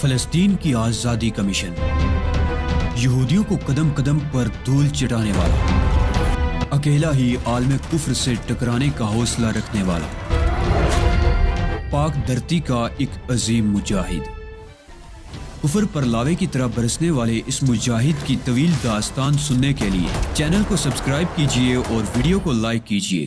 فلسطین کی آزادی کا مشن، یہودیوں کو قدم قدم پر دھول چٹانے والا، اکیلا ہی عالم کفر سے ٹکرانے کا حوصلہ رکھنے والا، پاک دھرتی کا ایک عظیم مجاہد، کفر پر لاوے کی طرح برسنے والے اس مجاہد کی طویل داستان سننے کے لیے چینل کو سبسکرائب کیجئے اور ویڈیو کو لائک کیجئے۔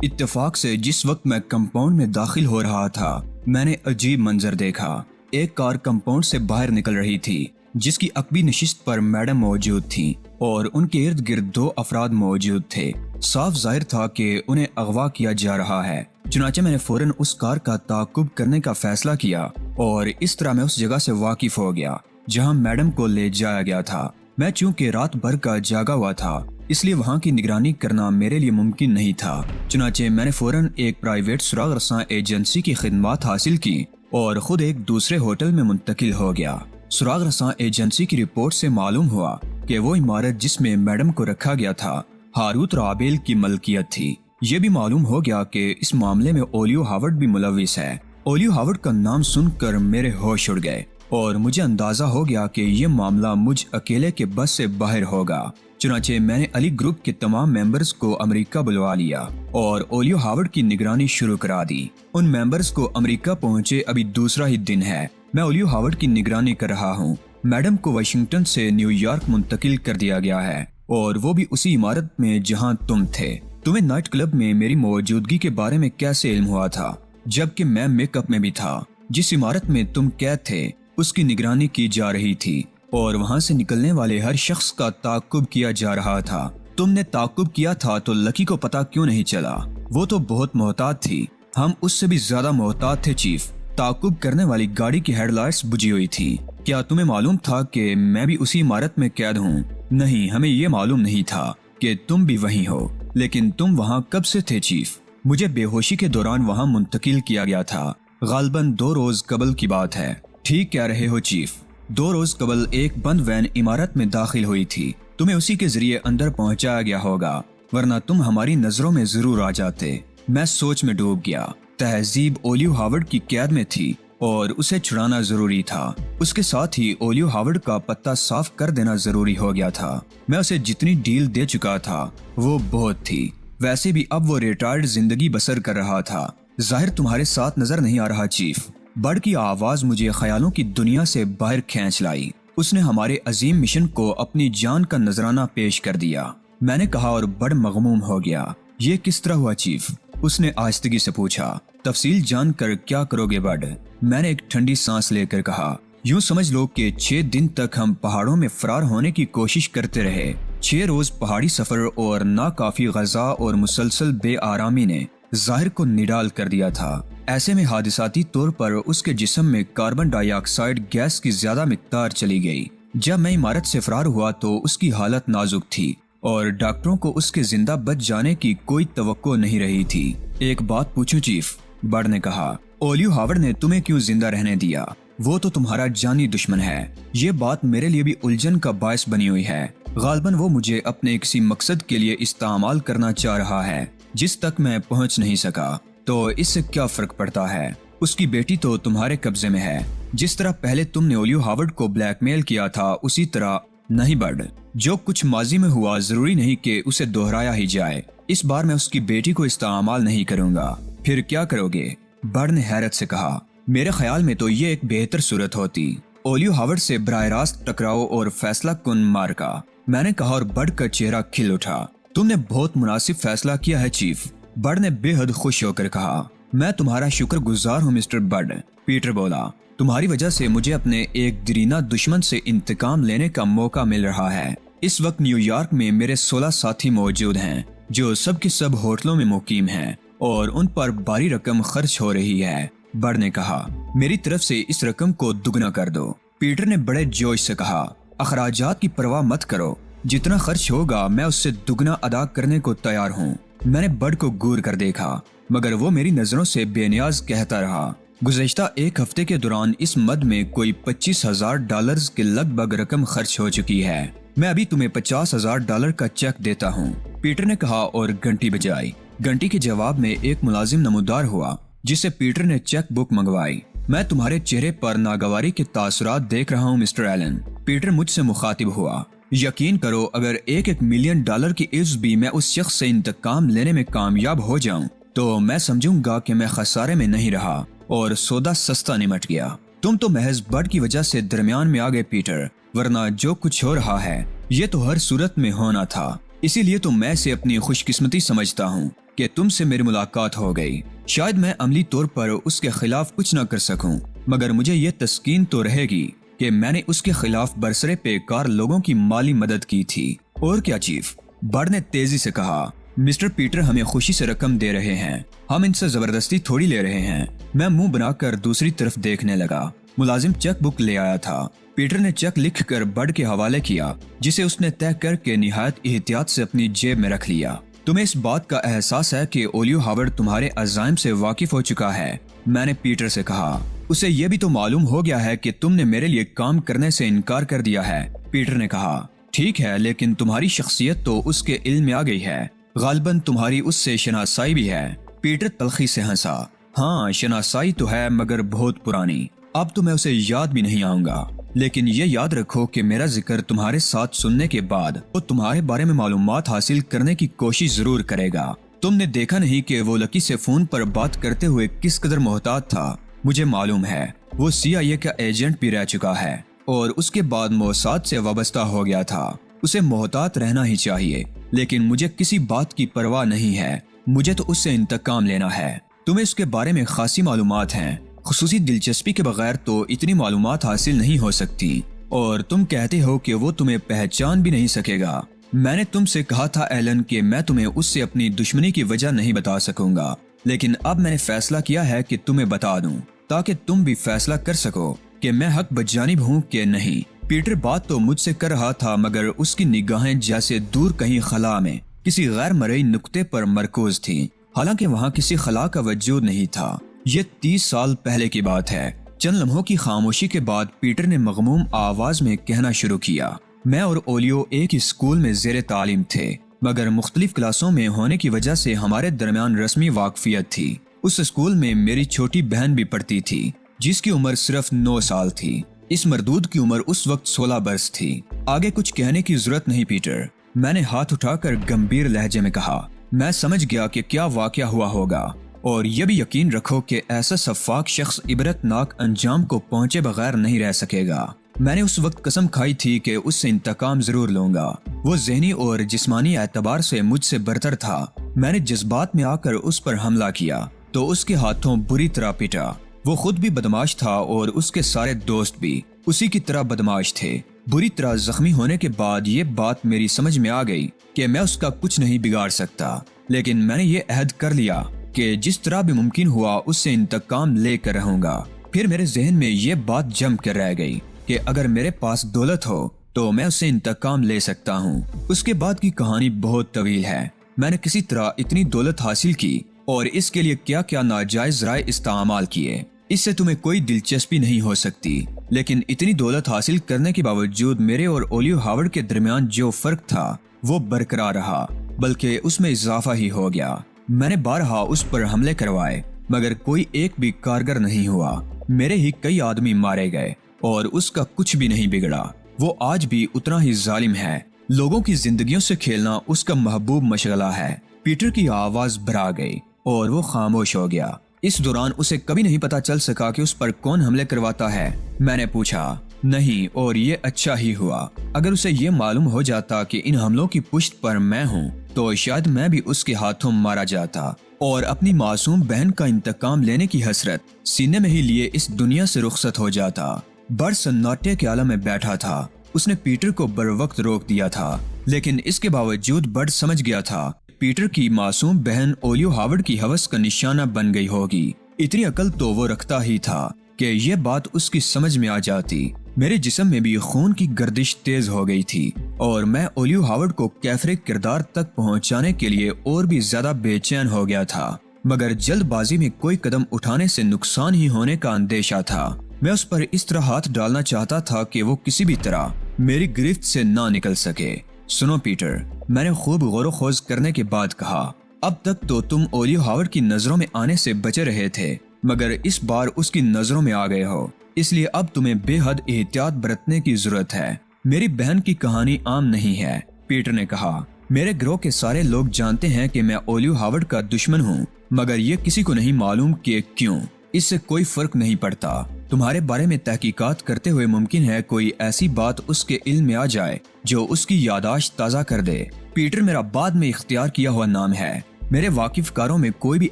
اتفاق سے جس وقت میں کمپاؤنڈ میں داخل ہو رہا تھا، میں نے عجیب منظر دیکھا۔ ایک کار کمپاؤنڈ سے باہر نکل رہی تھی جس کی عقبی نشست پر میڈم موجود تھی اور ان کے ارد گرد 2 افراد موجود تھے۔ صاف ظاہر تھا کہ انہیں اغوا کیا جا رہا ہے، چنانچہ میں نے فوراً اس کار کا تعاقب کرنے کا فیصلہ کیا اور اس طرح میں اس جگہ سے واقف ہو گیا جہاں میڈم کو لے جایا گیا تھا۔ میں چونکہ رات بھر کا جاگا ہوا تھا، اس لیے وہاں کی نگرانی کرنا میرے لیے ممکن نہیں تھا، چنانچہ میں نے فوراً ایک پرائیویٹ سراغ رساں ایجنسی کی خدمات حاصل کی اور خود ایک دوسرے ہوٹل میں منتقل ہو گیا۔ سراغ رساں ایجنسی کی رپورٹ سے معلوم ہوا کہ وہ عمارت جس میں میڈم کو رکھا گیا تھا ہاروت رابیل کی ملکیت تھی۔ یہ بھی معلوم ہو گیا کہ اس معاملے میں اولیو ہاورڈ بھی ملوث ہے۔ اولیو ہاورڈ کا نام سن کر میرے ہوش اڑ گئے اور مجھے اندازہ ہو گیا کہ یہ معاملہ مجھ اکیلے کے بس سے باہر ہوگا، چنانچہ میں نے علی گروپ کے تمام ممبرز کو امریکہ بلوا لیا اور اولیو ہاورڈ کی نگرانی شروع کرا دی۔ ان ممبرز کو امریکہ پہنچے ابھی دوسرا ہی دن ہے۔ میں اولیو ہاورڈ کی نگرانی کر رہا ہوں۔ میڈم کو واشنگٹن سے نیو یارک منتقل کر دیا گیا ہے اور وہ بھی اسی عمارت میں جہاں تم تھے۔ تمہیں نائٹ کلب میں میری موجودگی کے بارے میں کیسے علم ہوا تھا جبکہ میں میک اپ میں بھی تھا؟ جس عمارت میں تم قید تھے اس کی نگرانی کی جا رہی تھی اور وہاں سے نکلنے والے ہر شخص کا تعاقب کیا جا رہا تھا۔ تم نے تعاقب کیا تھا تو لکی کو پتا کیوں نہیں چلا؟ وہ تو بہت محتاط تھی، ہم اس سے بھی زیادہ محتاط تھے چیف۔ تعاقب کرنے والی گاڑی کی ہیڈ لائٹس بجھی ہوئی تھی۔ کیا تمہیں معلوم تھا کہ میں بھی اسی عمارت میں قید ہوں؟ نہیں، ہمیں یہ معلوم نہیں تھا کہ تم بھی وہیں ہو، لیکن تم وہاں کب سے تھے چیف؟ مجھے بے ہوشی کے دوران وہاں منتقل کیا گیا تھا، غالباً 2 روز قبل کی بات ہے۔ ٹھیک کہہ رہے ہو چیف، 2 روز قبل ایک بند وین عمارت میں داخل ہوئی تھی، تمہیں اسی کے ذریعے اندر پہنچایا گیا ہوگا، ورنہ تم ہماری نظروں میں ضرور آ جاتے۔ میں سوچ میں ڈوب گیا۔ تہذیب اولیو ہاورڈ کی قید میں تھی اور اسے چھڑانا ضروری تھا، اس کے ساتھ ہی اولیو ہاورڈ کا پتہ صاف کر دینا ضروری ہو گیا تھا۔ میں اسے جتنی ڈیل دے چکا تھا وہ بہت تھی، ویسے بھی اب وہ ریٹائرڈ زندگی بسر کر رہا تھا۔ ظاہر تمہارے ساتھ نظر نہیں آ رہا چیف۔ بڑ کی آواز مجھے خیالوں کی دنیا سے باہر کھینچ لائی۔ اس نے ہمارے عظیم مشن کو اپنی جان کا نذرانہ پیش کر دیا، میں نے کہا، اور بڑ مغموم ہو گیا۔ یہ کس طرح ہوا چیف؟ اس نے آہستگی سے پوچھا۔ تفصیل جان کر کیا کرو گے بڑ؟ میں نے ایک ٹھنڈی سانس لے کر کہا، یوں سمجھ لو کہ 6 دن تک ہم پہاڑوں میں فرار ہونے کی کوشش کرتے رہے۔ 6 روز پہاڑی سفر اور ناکافی غذا اور مسلسل بے آرامی نے ظاہر کو نڈال کر دیا تھا۔ ایسے میں حادثاتی طور پر اس کے جسم میں کاربن ڈائی آکسائڈ گیس کی زیادہ مقدار چلی گئی۔ جب میں عمارت سے فرار ہوا تو اس کی حالت نازک تھی اور ڈاکٹروں کو اس کے زندہ بچ جانے کی کوئی توقع نہیں رہی تھی۔ ایک بات پوچھوں چیف؟ بڑ نے کہا، اولیو ہاورڈ نے تمہیں کیوں زندہ رہنے دیا؟ وہ تو تمہارا جانی دشمن ہے۔ یہ بات میرے لیے بھی الجھن کا باعث بنی ہوئی ہے۔ غالباً وہ مجھے اپنے کسی مقصد کے لیے استعمال کرنا چاہ رہا ہے جس تک میں پہنچ نہیں سکا، تو اس سے کیا فرق پڑتا ہے؟ اس کی بیٹی تو تمہارے قبضے میں ہے۔ جس طرح پہلے تم نے اولیو ہاورڈ کو بلیک میل کیا تھا اسی طرح نہیں بڑ، جو کچھ ماضی میں ہوا ضروری نہیں کہ اسے دہرایا ہی جائے۔ اس بار میں اس کی بیٹی کو استعمال نہیں کروں گا۔ پھر کیا کرو گے؟ بڑ نے حیرت سے کہا، میرے خیال میں تو یہ ایک بہتر صورت ہوتی، اولیو ہاورڈ سے براہ راست ٹکراؤ اور فیصلہ کن مارکا۔ میں نے کہا اور بڑ کا چہرہ کھل اٹھا۔ تم نے بہت مناسب فیصلہ کیا ہے چیف، بڑ نے بے حد خوش ہو کر کہا۔ میں تمہارا شکر گزار ہوں مسٹر بڑ، پیٹر بولا، تمہاری وجہ سے مجھے اپنے ایک درینہ دشمن سے انتقام لینے کا موقع مل رہا ہے۔ اس وقت نیو یارک میں میرے 16 ساتھی موجود ہیں جو سب کے سب ہوٹلوں میں مقیم ہیں اور ان پر بھاری رقم خرچ ہو رہی ہے۔ بڑ نے کہا، میری طرف سے اس رقم کو دگنا کر دو۔ پیٹر نے بڑے جوش سے کہا، اخراجات کی پرواہ مت کرو، جتنا خرچ ہوگا میں اس سے دگنا ادا کرنے کو تیار ہوں۔ میں نے بڑ کو گور کر دیکھا مگر وہ میری نظروں سے بے نیاز کہتا رہا۔ گزشتہ 1 ہفتے کے دوران اس مد میں کوئی $25,000 کے لگ بھگ رقم خرچ ہو چکی ہے۔ میں ابھی تمہیں $50,000 کا چیک دیتا ہوں، پیٹر نے کہا اور گھنٹی بجائی۔ گھنٹی کے جواب میں ایک ملازم نمودار ہوا जिससे पीटर ने चेक बुक मंगवाई। मैं तुम्हारे चेहरे पर नागवारी के तासुरात देख रहा हूँ मिस्टर एलन। पीटर मुझसे मुखातिब हुआ। यकीन करो, अगर $1 मिलियन की इज्ज भी मैं उस शख्स से इंतकाम लेने में कामयाब हो जाऊं तो मैं समझूंगा कि मैं खसारे में नहीं रहा और सौदा सस्ता निमट गया। तुम तो महज बर्ड की वजह से दरमियान में आ गए पीटर, वरना जो कुछ हो रहा है ये तो हर सूरत में होना था। इसीलिए तो मैं से अपनी खुशकिस्मती समझता हूँ कि तुमसे मेरी मुलाकात हो गई। शायद मैं अमली तौर पर उसके खिलाफ कुछ न कर सकूं, मगर मुझे ये तस्कीन तो रहेगी कि मैंने उसके खिलाफ बरसरे बेकार लोगों की माली मदद की थी। और क्या चीफ? बर्ड ने तेजी से कहा। मिस्टर पीटर हमें खुशी से रकम दे रहे हैं, हम इनसे जबरदस्ती थोड़ी ले रहे हैं। मैं मुंह बनाकर दूसरी तरफ देखने लगा। मुलाजिम चेक बुक ले आया था। पीटर ने चेक लिखकर बर्ड के हवाले किया, जिसे उसने तय करके निहायत एहतियात से अपनी जेब में रख लिया। तुम्हें इस बात का एहसास है कि ओलियो हावर्ड तुम्हारे अज़ाइम से वाकिफ हो चुका है? मैंने पीटर से कहा। उसे यह भी तो मालूम हो गया है कि तुमने मेरे लिए काम करने से इनकार कर दिया है। पीटर ने कहा। ठीक है, लेकिन तुम्हारी शख्सियत तो उसके इल्म में आ गई है। गालिबन तुम्हारी उससे शनासाई भी है। पीटर तलखी से हंसा। हाँ, शनासाई तो है, मगर बहुत पुरानी। अब तो मैं उसे याद भी नहीं आऊंगा। लेकिन ये याद रखो कि मेरा जिक्र तुम्हारे साथ सुनने के बाद वो तुम्हारे बारे में मालूमात हासिल करने की कोशिश जरूर करेगा। तुमने देखा नहीं कि वो लकी से फोन पर बात करते हुए किस कदर मोहतात था। मुझे मालूम है वो CIA का एजेंट भी रह चुका है और उसके बाद मोसाद से वाबस्ता हो गया था। उसे मोहतात रहना ही चाहिए, लेकिन मुझे किसी बात की परवाह नहीं है। मुझे तो उससे इंतकाम लेना है। तुम्हें उसके बारे में खासी मालूमात हैं। खुसूसी दिलचस्पी के बगैर तो इतनी मालूमात हासिल नहीं हो सकती, और तुम कहते हो कि वो तुम्हें पहचान भी नहीं सकेगा। मैंने तुमसे कहा था एलन कि मैं तुम्हें उससे अपनी दुश्मनी की वजह नहीं बता सकूंगा, लेकिन अब मैंने फैसला किया है कि तुम्हें बता दूं, ताकि तुम भी फैसला कर सको कि मैं हक बजानिब हूँ कि नहीं। पीटर बात तो मुझसे कर रहा था, मगर उसकी निगाहें जैसे दूर कहीं खला में किसी गैर मरई नुक्ते पर मरकूज थी। हालांकि वहाँ किसी खला का वजूद नहीं था। ये 30 साल पहले की बात है। चंद लम्हों की खामोशी के बाद पीटर ने मगमूम आवाज में कहना शुरू किया। मैं और ओलियो एक ही स्कूल में जेर तालीम थे, मगर मुख्तलिफ क्लासों में होने की वजह से हमारे दरमियान रस्मी वाकफियत थी। उस स्कूल में मेरी छोटी बहन भी पढ़ती थी, जिसकी उम्र सिर्फ 9 साल थी। इस मरदूद की उम्र उस वक्त 16 बरस थी। आगे कुछ कहने की जरूरत नहीं पीटर, मैंने हाथ उठाकर गंभीर लहजे में कहा। मैं समझ गया कि क्या वाकया हुआ होगा, और यह भी यकीन रखो कि ऐसा सफाक शख्स इबरतनाक अंजाम को पहुंचे बगैर नहीं रह सकेगा। मैंने उस वक्त कसम खाई थी कि उससे इंतकाम जरूर लूंगा। वो ज़हनी और जिस्मानी एतबार से मुझसे बरतर था। मैंने जज्बात में आकर उस पर हमला किया तो उसके हाथों बुरी तरह पिटा। वो खुद भी बदमाश था और उसके सारे दोस्त भी उसी की तरह बदमाश थे। बुरी तरह जख्मी होने के बाद ये बात मेरी समझ में आ गई कि मैं उसका कुछ नहीं बिगाड़ सकता, लेकिन मैंने ये अहद कर लिया कि जिस तरह भी मुमकिन हुआ उससे इंतकाम लेकर रहूंगा। फिर मेरे जहन में ये बात जम कर रह गई कि अगर मेरे पास दौलत हो तो मैं उससे इंतकाम ले सकता हूँ। उसके बाद की कहानी बहुत तवील है। मैंने किसी तरह इतनी दौलत हासिल की और इसके लिए क्या क्या नाजायज राय इस्तेमाल किए, इससे तुम्हें कोई दिलचस्पी नहीं हो सकती। लेकिन इतनी दौलत हासिल करने के बावजूद मेरे और ओलियो हावर्ड के दरमियान जो फर्क था वो बरकरार रहा, बल्कि उसमें इजाफा ही हो गया। मैंने बारहा उस पर हमले करवाए, मगर कोई एक भी कारगर नहीं हुआ। मेरे ही कई आदमी मारे गए और उसका कुछ भी नहीं बिगड़ा। वो आज भी उतना ही जालिम है। लोगों की जिंदगियों से खेलना उसका महबूब मशगला है। पीटर की आवाज भरा गई और वो खामोश हो गया। इस दौरान उसे कभी नहीं पता चल सका कि उस पर कौन हमले करवाता है। मैंने पूछा। नहीं, और ये अच्छा ही हुआ। अगर उसे ये मालूम हो जाता कि इन हमलों की पुष्ट पर मैं हूँ तो शायद मैं भी उसके हाथों मारा जाता और अपनी मासूम बहन का इंतकाम लेने की हसरत सीने में ही लिए इस दुनिया से रुखसत हो जाता। बर्ड सन्नाटे के आलम में बैठा था। उसने पीटर को बरवक्त रोक दिया था, लेकिन इसके बावजूद बर्ड समझ गया था पीटर की मासूम बहन ओलियो हावर्ड की हवस का निशाना बन गई होगी। इतनी अकल तो वो रखता ही था कि यह बात उसकी समझ में आ जाती। मेरे जिस्म में भी खून की गर्दिश तेज हो गई थी और मैं ओलियो हावर्ड को कैफरे किरदार तक पहुंचाने के लिए और भी ज्यादा बेचैन हो गया था, मगर जल्दबाजी में कोई कदम उठाने से नुकसान ही होने का अंदेशा था। मैं उस पर इस तरह हाथ डालना चाहता था कि वो किसी भी तरह मेरी गिरफ्त से ना निकल सके। सुनो पीटर, मैंने खूब गौर खोज करने के बाद कहा, अब तक तो तुम ओलियो हावर्ड की नजरों में आने से बचे रहे थे, मगर इस बार उसकी नजरों में आ गए हो, इसलिए अब तुम्हें बेहद एहतियात बरतने की जरूरत है। मेरी बहन की कहानी आम नहीं है, पीटर ने कहा। मेरे गिरोह के सारे लोग जानते हैं कि मैं ओलियो हावर्ड का दुश्मन हूँ, मगर ये किसी को नहीं मालूम कि क्यों। इससे कोई फर्क नहीं पड़ता। तुम्हारे बारे में तहकीकात करते हुए मुमकिन है कोई ऐसी बात उसके इल्म में आ जाए जो उसकी यादाश्त ताज़ा कर दे। पीटर मेरा बाद में इख्तियार किया हुआ नाम है। मेरे वाकिफकारों में कोई भी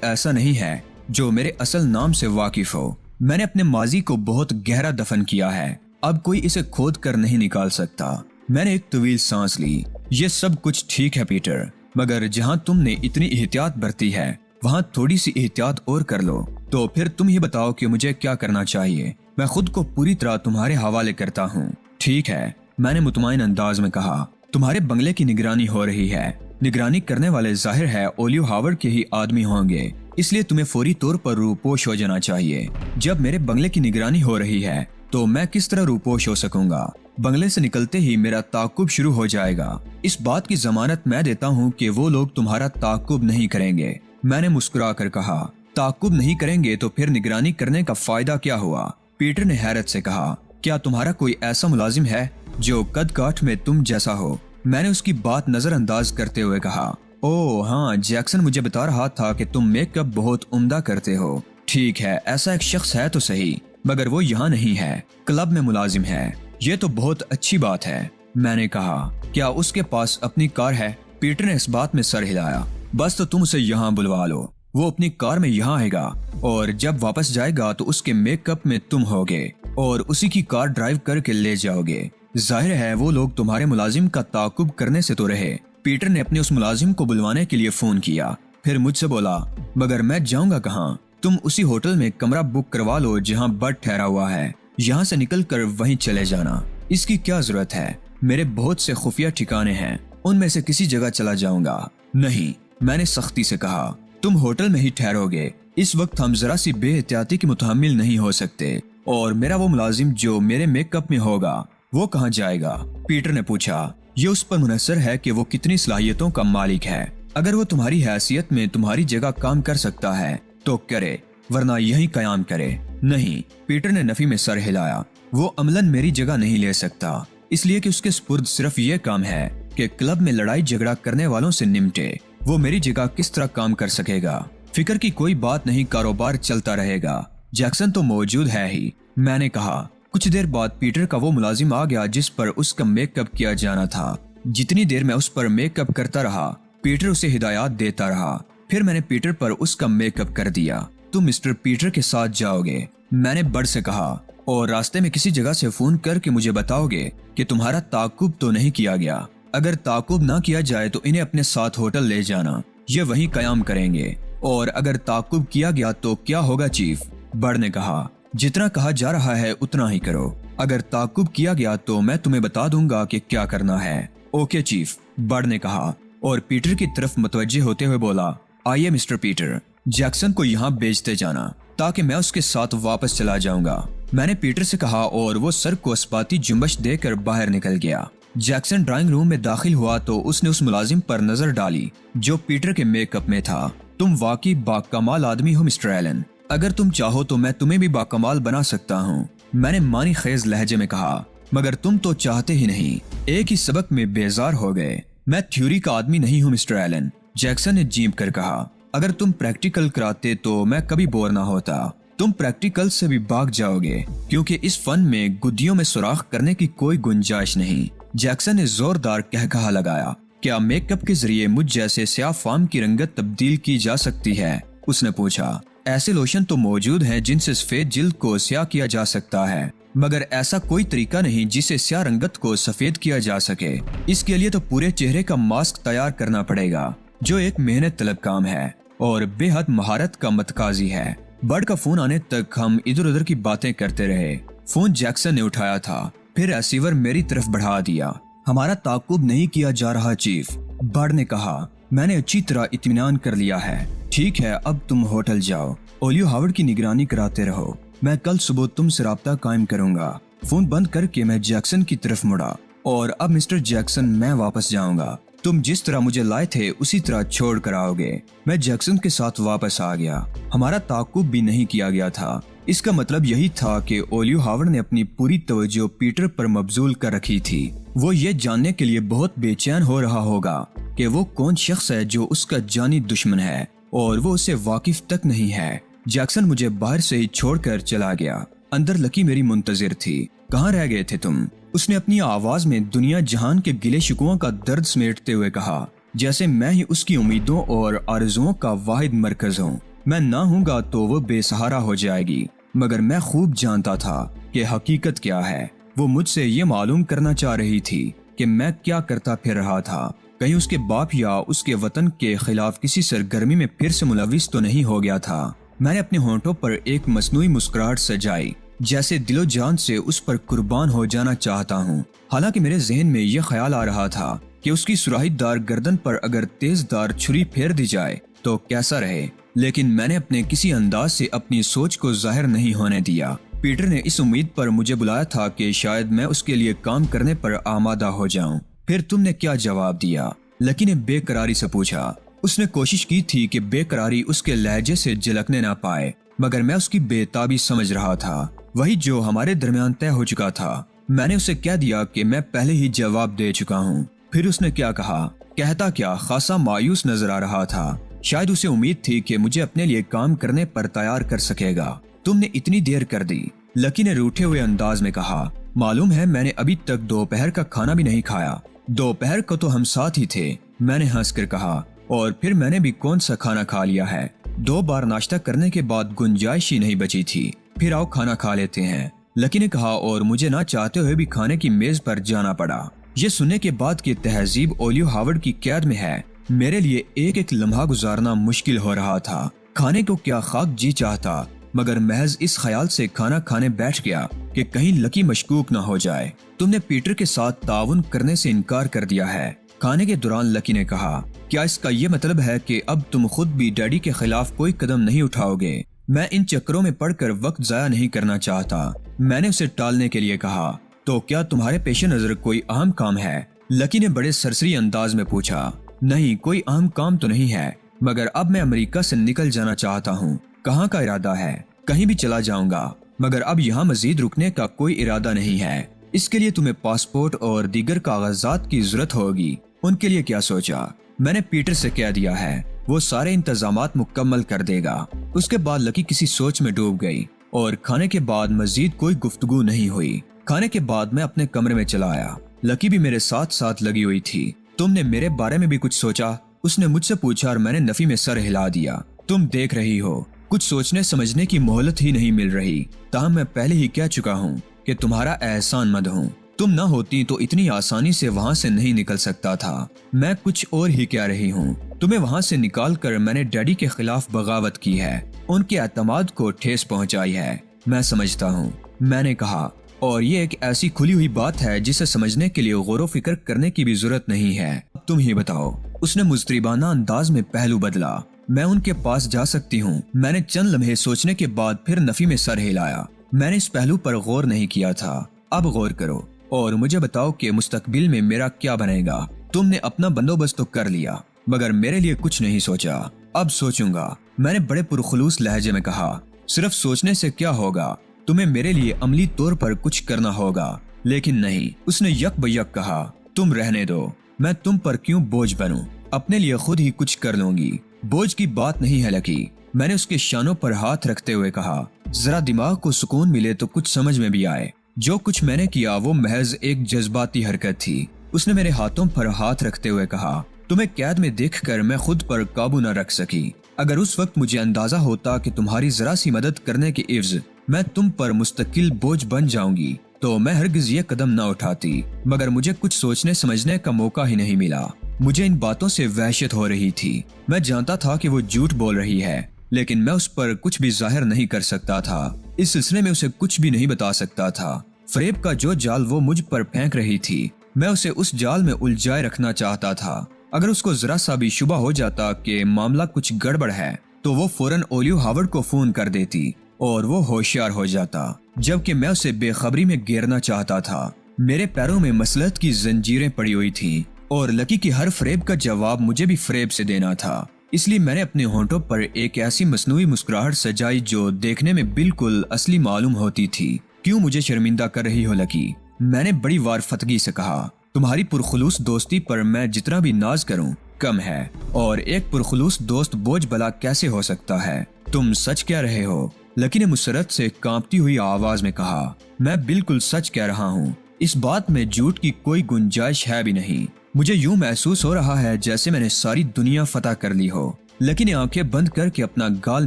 ऐसा नहीं है जो मेरे असल नाम से वाकिफ हो। मैंने अपने माजी को बहुत गहरा दफन किया है, अब कोई इसे खोद कर नहीं निकाल सकता। मैंने एक तवील सांस ली। ये सब कुछ ठीक है पीटर, मगर जहाँ तुमने इतनी एहतियात बरती है वहाँ थोड़ी सी एहतियात और कर लो। तो फिर तुम ही बताओ कि मुझे क्या करना चाहिए। मैं खुद को पूरी तरह तुम्हारे हवाले करता हूँ। ठीक है, मैंने मुतमईन अंदाज में कहा। तुम्हारे बंगले की निगरानी हो रही है। निगरानी करने वाले जाहिर है ओलियो हावर्ड के ही आदमी होंगे, इसलिए तुम्हें फौरी तौर पर रूपोश हो जाना चाहिए। जब मेरे बंगले की निगरानी हो रही है तो मैं किस तरह रूपोश हो सकूंगा? बंगले से निकलते ही मेरा ताकुब शुरू हो जाएगा। इस बात की जमानत मैं देता हूँ कि वो लोग तुम्हारा ताकुब नहीं करेंगे। मैंने मुस्कुरा कर कहा, ताकुब नहीं करेंगे तो फिर निगरानी करने का फायदा क्या हुआ? पीटर ने हैरत से कहा, क्या तुम्हारा कोई ऐसा मुलाजिम है जो कद काठ में तुम जैसा हो? मैंने उसकी बात नजरअंदाज करते हुए कहा, ओह हाँ, जैक्सन मुझे बता रहा था कि तुम मेकअप बहुत उम्दा करते हो। ठीक है, ऐसा एक शख्स है तो सही, मगर वो यहाँ नहीं है, क्लब में मुलाजिम है। ये तो बहुत अच्छी बात है। मैंने कहा, क्या उसके पास अपनी कार है? पीटर ने इस बात में सर हिलाया। बस तो तुम उसे यहाँ बुलवा लो, वो अपनी कार में यहाँ आएगा और जब वापस जाएगा तो उसके मेकअप में तुम होगे और उसी की कार ड्राइव करके ले जाओगे। जाहिर है वो लोग तुम्हारे मुलाजिम का ताकुब करने से तो रहे। पीटर ने अपने उस मुलाजिम को बुलवाने के लिए फोन किया, फिर मुझसे बोला, मगर मैं जाऊंगा कहाँ? तुम उसी होटल में कमरा बुक करवा लो जहाँ बट ठहरा हुआ है। यहाँ से निकल कर वहीं चले जाना। इसकी क्या जरूरत है? मेरे बहुत से खुफिया ठिकाने हैं, उनमें से किसी जगह चला जाऊंगा। नहीं, मैंने सख्ती से कहा, तुम होटल में ही ठहरोगे। इस वक्त हम जरा सी बेएहतियाती की मुतहम्मिल नहीं हो सकते। और मेरा वो मुलाजिम जो मेरे मेकअप में होगा वो कहाँ जाएगा? पीटर ने पूछा। ये उस पर मुनहसर है कि वो कितनी सलाहियतों का मालिक है। अगर वो तुम्हारी हैसियत में तुम्हारी जगह काम कर सकता है तो करे, वरना यही कयाम करे। नहीं, पीटर ने नफी में सर हिलाया। वो अमलन मेरी जगह नहीं ले सकता, इसलिए कि उसके स्पुर्द सिर्फ ये काम है कि क्लब में लड़ाई झगड़ा करने वालों से निपटे। वो मेरी जगह किस तरह काम कर सकेगा? फिक्र की कोई बात नहीं, कारोबार चलता रहेगा। जैक्सन तो मौजूद है ही। मैंने कहा। कुछ देर बाद पीटर का वो मुलाजिम आ गया जिस पर उसका मेकअप किया जाना था। जितनी देर मैं उस पर मेकअप करता रहा, पीटर उसे हिदायत देता रहा। फिर मैंने पीटर पर उसका मेकअप कर दिया। तुम मिस्टर पीटर के साथ जाओगे, मैंने बड़ से कहा, और रास्ते में किसी जगह से फोन करके मुझे बताओगे कि तुम्हारा ताकुब तो नहीं किया गया। अगर ताकुब ना किया जाए तो इन्हें अपने साथ होटल ले जाना, ये वहीं कयाम करेंगे। और अगर ताकुब किया गया तो क्या होगा चीफ? बड़ ने कहा, जितना कहा जा रहा है उतना ही करो। अगर ताकुब किया गया तो मैं तुम्हें बता दूंगा कि क्या करना है। ओके चीफ, बड़ ने कहा और पीटर की तरफ मुतवज्जे होते हुए बोला, आइए मिस्टर पीटर, जैक्सन को यहाँ भेजते जाना ताकि मैं उसके साथ वापस चला जाऊंगा। मैंने पीटर से कहा और वो सर को अस्पाती जुम्बश देकर बाहर निकल गया। जैक्सन ड्राइंग रूम में दाखिल हुआ तो उसने उस मुलाजिम पर नजर डाली जो पीटर के मेकअप में था। तुम वाकई बाकमाल आदमी हो मिस्टर एलन, अगर तुम चाहो तो मैं तुम्हें भी बाकमाल बना सकता हूँ, मैंने मानी खेज लहजे में कहा, मगर तुम तो चाहते ही नहीं। एक ही सबक में बेजार हो गए। मैं थ्योरी का आदमी नहीं हूँ मिस्टर एलन, जैक्सन ने जीप कर कहा। अगर तुम प्रैक्टिकल कराते तो मैं कभी बोर ना होता। तुम प्रैक्टिकल से भी भाग जाओगे क्योंकि इस फन में गुद्दियों में सुराख करने की कोई गुंजाइश नहीं। जैक्सन ने जोरदार कहकहा लगाया। क्या मेकअप के जरिए मुझ जैसे स्याह फार्म की रंगत तब्दील की जा सकती है? उसने पूछा। ऐसे लोशन तो मौजूद हैं जिनसे सफेद जिल्द को स्याह किया जा सकता है, मगर ऐसा कोई तरीका नहीं जिससे स्याह रंगत को सफेद किया जा सके। इसके लिए तो पूरे चेहरे का मास्क तैयार करना पड़ेगा, जो एक मेहनत तलब काम है और बेहद महारत का मतकाजी है। बर्ड का फोन आने तक हम इधर उधर की बातें करते रहे। फोन जैक्सन ने उठाया था, फिर रिसीवर मेरी तरफ बढ़ा दिया। हमारा ताकुब नहीं किया जा रहा चीफ, बर्ड ने कहा। मैंने अच्छी तरह इत्मीनान कर लिया है। ठीक है, अब तुम होटल जाओ, ओलियो हावर्ड की निगरानी कराते रहो। मैं कल सुबह तुमसे राब्ता कायम करूंगा। फोन बंद करके मैं जैक्सन की तरफ मुड़ा। और अब मिस्टर जैक्सन, मैं वापस जाऊंगा, تم جس طرح مجھے لائے تھے اسی طرح چھوڑ کر آؤ گے۔ میں جیکسن کے ساتھ واپس آ گیا۔ ہمارا تعاقب بھی نہیں کیا گیا تھا۔ اس کا مطلب یہی تھا کہ اولیو ہاورڈ نے اپنی پوری توجہ پیٹر پر مبذول کر رکھی تھی۔ وہ یہ جاننے کے لیے بہت بے چین ہو رہا ہوگا کہ وہ کون شخص ہے جو اس کا جانی دشمن ہے اور وہ اسے واقف تک نہیں ہے۔ جیکسن مجھے باہر سے ہی چھوڑ کر چلا گیا۔ اندر لکی میری منتظر تھی۔ کہاں رہ گئے تھے تم؟ اس نے اپنی آواز میں دنیا جہان کے گلے شکووں کا درد سمیٹتے ہوئے کہا، جیسے میں ہی اس کی امیدوں اور آرزوؤں کا واحد مرکز ہوں۔ میں نہ ہوں گا تو وہ بے سہارا ہو جائے گی، مگر میں خوب جانتا تھا کہ حقیقت کیا ہے۔ وہ مجھ سے یہ معلوم کرنا چاہ رہی تھی کہ میں کیا کرتا پھر رہا تھا۔ کہیں اس کے باپ یا اس کے وطن کے خلاف کسی سرگرمی میں پھر سے ملوث تو نہیں ہو گیا تھا۔ میں نے اپنے ہونٹوں پر ایک مصنوعی مسکراہٹ سجائی، جیسے دل و جان سے اس پر قربان ہو جانا چاہتا ہوں۔ حالانکہ میرے ذہن میں یہ خیال آ رہا تھا کہ اس کی سراہی دار گردن پر اگر تیز دار چھری پھیر دی جائے تو کیسا رہے، لیکن میں نے اپنے کسی انداز سے اپنی سوچ کو ظاہر نہیں ہونے دیا۔ پیٹر نے اس امید پر مجھے بلایا تھا کہ شاید میں اس کے لیے کام کرنے پر آمادہ ہو جاؤں۔ پھر تم نے کیا جواب دیا؟ لکی نے بے قراری سے پوچھا۔ اس نے کوشش کی تھی کہ بے قراری اس کے لہجے سے جھلکنے نہ پائے، مگر میں اس کی بے تابی سمجھ رہا تھا، وہی جو ہمارے درمیان طے ہو چکا تھا۔ میں نے اسے کہہ دیا کہ میں پہلے ہی جواب دے چکا ہوں۔ پھر اس نے کیا کہا؟ کہتا کیا خاصا مایوس نظر آ رہا تھا۔ شاید اسے امید تھی کہ مجھے اپنے لیے کام کرنے پر تیار کر سکے گا۔ تم نے اتنی دیر کر دی، لکی نے روٹھے ہوئے انداز میں کہا۔ معلوم ہے میں نے ابھی تک دوپہر کا کھانا بھی نہیں کھایا۔ دوپہر کو تو ہم ساتھ ہی تھے، میں نے ہنس کر کہا، اور پھر میں نے بھی کون سا کھانا کھا لیا ہے؟ 2 بار ناشتہ کرنے کے بعد گنجائش ہی نہیں بچی تھی۔ پھر آؤ کھانا کھا لیتے ہیں، لکی نے کہا، اور مجھے نہ چاہتے ہوئے بھی کھانے کی میز پر جانا پڑا۔ یہ سننے کے بعد کہ تہذیب اولیو ہاورڈ کی قید میں ہے، میرے لیے ایک ایک لمحہ گزارنا مشکل ہو رہا تھا۔ کھانے کو کیا خاک جی چاہتا، مگر محض اس خیال سے کھانا کھانے بیٹھ گیا کہ کہیں لکی مشکوک نہ ہو جائے۔ تم نے پیٹر کے ساتھ تعاون کرنے سے انکار کر دیا ہے، کھانے کے دوران لکی نے کہا۔ کیا اس کا یہ مطلب ہے کہ اب تم خود بھی ڈیڈی کے خلاف کوئی قدم نہیں اٹھاؤ گے؟ میں ان چکروں میں پڑھ کر وقت ضائع نہیں کرنا چاہتا، میں نے اسے ٹالنے کے لیے کہا۔ تو کیا تمہارے پیش نظر کوئی اہم کام ہے؟ لکی نے بڑے سرسری انداز میں پوچھا۔ نہیں، کوئی اہم کام تو نہیں ہے، مگر اب میں امریکہ سے نکل جانا چاہتا ہوں۔ کہاں کا ارادہ ہے؟ کہیں بھی چلا جاؤں گا، مگر اب یہاں مزید رکنے کا کوئی ارادہ نہیں ہے۔ اس کے لیے تمہیں پاسپورٹ اور دیگر کاغذات کی ضرورت ہوگی۔ ان کے لیے کیا سوچا؟ میں نے پیٹر سے کہہ دیا ہے، وہ سارے انتظامات مکمل کر دے گا۔ اس کے بعد لکی کسی سوچ میں ڈوب گئی اور کھانے کے بعد مزید کوئی گفتگو نہیں ہوئی۔ کھانے کے بعد میں اپنے کمرے میں چلا آیا۔ لکی بھی میرے ساتھ ساتھ لگی ہوئی تھی۔ تم نے میرے بارے میں بھی کچھ سوچا؟ اس نے مجھ سے پوچھا اور میں نے نفی میں سر ہلا دیا۔ تم دیکھ رہی ہو، کچھ سوچنے سمجھنے کی مہلت ہی نہیں مل رہی، تاہم میں پہلے ہی کہہ چکا ہوں کہ تمہارا احسان مند ہوں۔ تم نہ ہوتی تو اتنی آسانی سے وہاں سے نہیں نکل سکتا تھا۔ میں کچھ اور ہی کہہ رہی ہوں۔ تمہیں وہاں سے نکال کر میں نے ڈیڈی کے خلاف بغاوت کی ہے، ان کے اعتماد کو ٹھیس پہنچائی ہے۔ میں سمجھتا ہوں، میں نے کہا، اور یہ ایک ایسی کھلی ہوئی بات ہے جسے سمجھنے کے لیے غور و فکر کرنے کی بھی ضرورت نہیں ہے۔ اب تم ہی بتاؤ۔ اس نے مضطربانہ انداز میں پہلو بدلا۔ میں ان کے پاس جا سکتی ہوں؟ میں نے چند لمحے سوچنے کے بعد پھر نفی میں سر ہلایا۔ میں نے اس پہلو پر غور نہیں کیا تھا، اب غور کرو اور مجھے بتاؤ کہ مستقبل میں میرا کیا بنے گا۔ تم نے اپنا بندوبست تو کر لیا، مگر میرے لیے کچھ نہیں سوچا۔ اب سوچوں گا، میں نے بڑے پرخلوص لہجے میں کہا۔ صرف سوچنے سے کیا ہوگا، تمہیں میرے لیے عملی طور پر کچھ کرنا ہوگا۔ لیکن نہیں، اس نے یک بیک کہا، تم رہنے دو، میں تم پر کیوں بوجھ بنوں، اپنے لیے خود ہی کچھ کر لوں گی۔ بوجھ کی بات نہیں ہے لکی، میں نے اس کے شانوں پر ہاتھ رکھتے ہوئے کہا۔ ذرا دماغ کو سکون ملے تو کچھ سمجھ میں بھی آئے۔ جو کچھ میں نے کیا وہ محض ایک جذباتی حرکت تھی۔ اس نے میرے ہاتھوں پر ہاتھ رکھتے ہوئے کہا، تمہیں قید میں دیکھ کر میں خود پر قابو نہ رکھ سکی۔ اگر اس وقت مجھے اندازہ ہوتا کہ تمہاری ذرا سی مدد کرنے کے عوض میں تم پر مستقل بوجھ بن جاؤں گی تو میں ہرگز یہ قدم نہ اٹھاتی، مگر مجھے کچھ سوچنے سمجھنے کا موقع ہی نہیں ملا۔ مجھے ان باتوں سے وحشت ہو رہی تھی۔ میں جانتا تھا کہ وہ جھوٹ بول رہی ہے، لیکن میں اس پر کچھ بھی ظاہر نہیں کر سکتا تھا۔ اس سلسلے میں اسے کچھ بھی نہیں بتا سکتا تھا۔ فریب کا جو جال وہ مجھ پر پھینک رہی تھی، میں اسے اس جال میں الجھائے رکھنا چاہتا تھا۔ اگر اس کو ذرا سا بھی شبہ ہو جاتا کہ معاملہ کچھ گڑبڑ ہے تو وہ فوراً اولیو ہاورڈ کو فون کر دیتی اور وہ ہوشیار ہو جاتا، جبکہ میں اسے بے خبری میں گھیرنا چاہتا تھا۔ میرے پیروں میں مصلحت کی زنجیریں پڑی ہوئی تھیں اور लकी की हर फरेब का जवाब मुझे भी फरेब से देना था। इसलिए मैंने अपने होंठों पर एक ऐसी मसनूई मुस्कुराहट सजाई जो देखने में बिल्कुल असली मालूम होती थी। क्यों मुझे शर्मिंदा कर रही हो लकी? मैंने बड़ी वारफतगी से कहा। तुम्हारी पुरखुलूस दोस्ती पर मैं जितना भी नाज करूं कम है, और एक पुरखुलूस दोस्त बोझ भला कैसे हो सकता है? तुम सच कह रहे हो? लकी ने मुसरत से कांपती हुई आवाज में कहा। मैं बिल्कुल सच कह रहा हूँ, इस बात में झूठ की कोई गुंजाइश है भी नहीं। मुझे यूं महसूस हो रहा है जैसे मैंने सारी दुनिया फतह कर ली हो। लकी ने आंखें बंद करके अपना गाल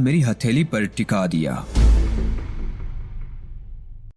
मेरी हथेली पर टिका दिया।